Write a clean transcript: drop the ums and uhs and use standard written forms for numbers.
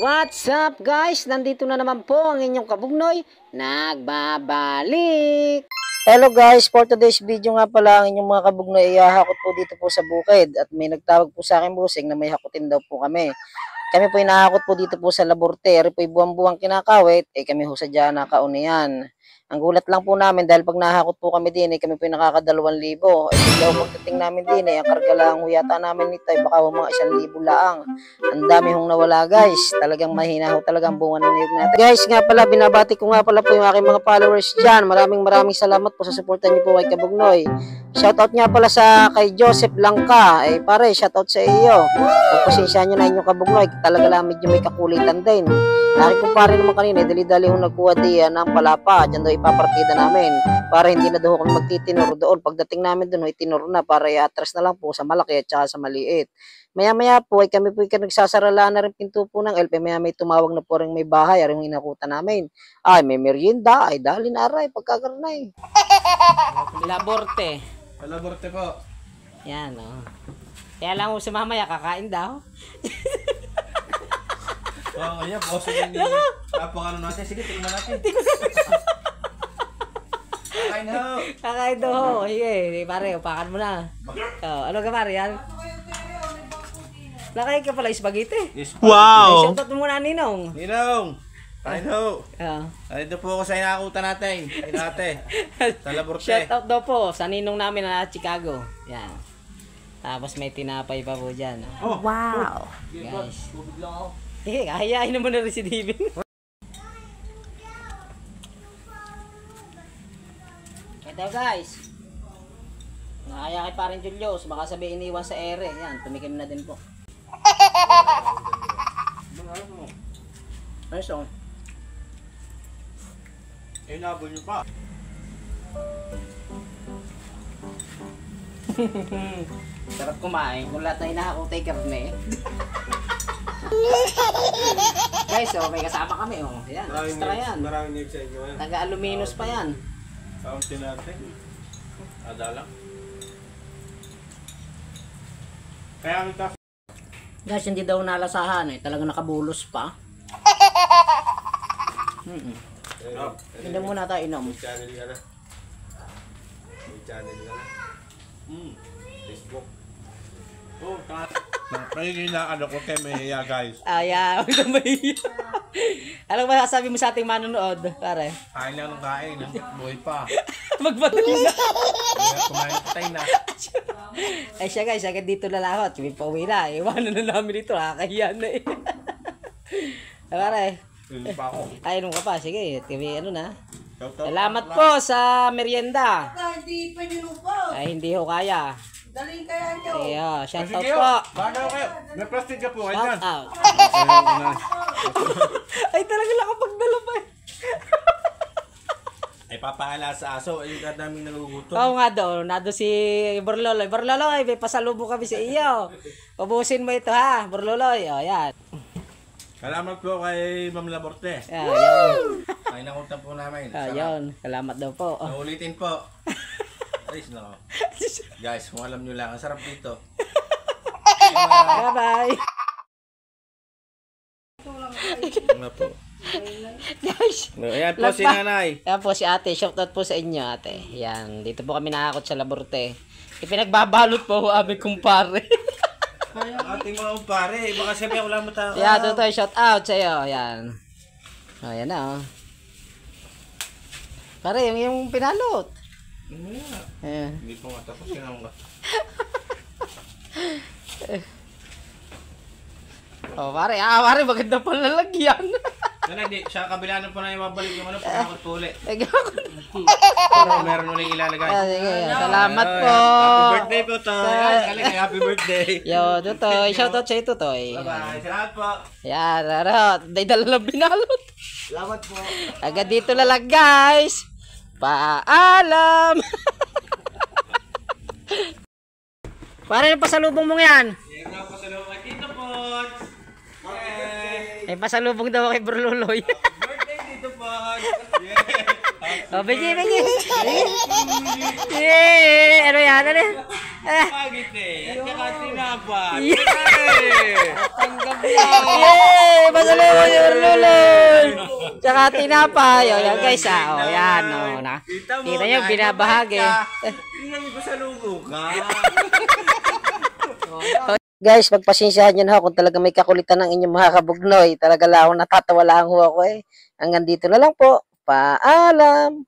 What's up guys? Nandito na naman po ang inyong kabugnoy, nagbabalik! Hello guys, for today's video nga pala ang inyong mga kabugnoy ihahakot po dito po sa bukid at may nagtawag po sa akin busing na may hakutin daw po kami. Kami po inahakot po dito po sa laborte, ari po buwang-buwang kinakawit, kami ho sadya nakaunian. Ang gulat lang po namin dahil pag nahakot po kami din, kami po nakaka2,000. Bigla ho pagdating namin din, ang karga lang ho yata namin nito, baka ho mga 1,000 laang. Ang dami hong nawala guys, talagang mahina ho talagang bunga ng niyog natin. Guys nga pala, binabati ko nga pala po yung aking mga followers dyan. Maraming salamat po sa suporta niyo po kay Kabugnoy. Shoutout nga pala sa kay Joseph Langka, pare, shoutout sa iyo. Pagpasensya nyo na inyong Kabugnoy, talaga lang medyo may kakulitan din. Aking kumpare naman kanina, dali-dali hong nagkuha diyan ng palapa, dyan daw ipapartida namin para hindi na daw kami magtitinor doon. Pagdating namin doon, itinor na para i-atras na lang po sa malaki at saka sa maliit. Maya-maya po, kami po nagsasarala na rin pinto po ng LP. Maya may tumawag na po rin may bahay, aring inakutan namin. Ay, may merienda, ay dali na aray, pagkakarnay. Laborte. Laborte po. Yan, Kaya lang sa mamaya, kakain daw. Ayan, boss yung napakano natin. Sige, tingnan natin. Kakain ho. Kakain daw ho. Sige, pare, upakan mo na. Ano ka pare yan? Nakain ka pala spaghetti. Wow! Shoutout mo muna Ninong. Ninong! Kain ho. Dito po ako sa inakutan natin. Sa laborte. Shoutout daw po sa Ninong namin na Chicago. Yan. Tapos may tinapay pa po dyan. Oh, wow! Guys. Kahayain naman na rin si Divin. Ito guys. Nakaya kay parin Julius. Baka sabihin iniwan sa ere. Yan, tumikim na din po. Nice oh. Nabol nyo pa. Sarap kumain. Kung lahat na inahakot ay karne. Guys, may kasama kami Yan, extra yan. Maraming niyog sa inyo yan. Taga-aluminos pa yan. Kaunti natin. Adalang. Kaya ang tas. Guys, hindi daw nalasahan talagang nakabulos pa. Inom muna tayo, inom. May channel ka na. May channel ka na. Facebook. Oh, pagiging na ano ko kayo mahiya guys. Ayaw, ito mahiya. Alam ba sasabi mo sa ating manonood, pare? Kain lang ng kain, buhay pa. Magbatay na. Kumain tayo na. Ay siya guys, agad dito lalakot. Kami pauwi na. Iwanan na namin ito. Nakakahiya na Pare. Pa ako. Ay, ka pa. Sige, kami na. Salamat po sa merienda. Hindi pa nyo po. Ay, hindi ho kaya. Daling kaya nyo. Kaya, shout out po. Bago kayo. May plastic ka po. Shout out. Ay, talaga nakapagdala pa Ay, papaala sa aso. Ay, kadaming nagugutom. Oo nga daw. Nado si Borloloy. Borloloy, may pasalubong kami sa iyo. Ubusin mo ito ha, Borloloy. Yan. Salamat po kay Ma'am Laborte. Yun. Ay, nakutan po namin. Yun. Salamat daw po. Naulitin po. Ayos na ako. Guys, kung alam nyo lang, ang sarap dito. Bye-bye. Ano po? Guys. Ayan po si nanay. Ayan po si ate. Shoutout po sa inyo ate. Yan. Dito po kami nakakot sa laborte. Ipinagbabalot po aming kumpare. Ating mga kumpare. Baka sabi ako lang matakaw. Yan. Ito shoutout sa iyo. Yan. Ayan na Pare, yung pinalot. Hindi po nga tapos kinamang ka. Pare, maganda pang lalagyan. Hindi, siya kabila na po na ibabalik yung pagkakot po ulit. Pero meron ulit ilalagay. Sige, salamat po. Happy birthday po, Toy. Happy birthday. Yo, Tutoy. Shoutout sa iyo, Tutoy. Bye-bye. Salamat po. Yan, day dala lang binalot. Salamat po. Agad dito na lang, guys. Paalam. Pare, pasalubong mo yan. Pasalubong kay Tito po. Ay, pasalubong daw kay Borloloy. Birthday Tito po. Bigay. Yay! Ano yan? Ano yan? Pagit eh. At saka tinapay. Tanggap yan! Yay! Pasalubong ni Urluloy! Tsaka tinapay. O, yan guys, O, yan, o. Kita nyo, binabahagi. Tingnan ko sa lugo ka. Guys, pagpasensyahan nyo na ako kung talaga may kakulitan ng inyong mga kabugnoy. Talaga lang ako natatawa lang ako eh. Hanggang dito na lang po. Paalam!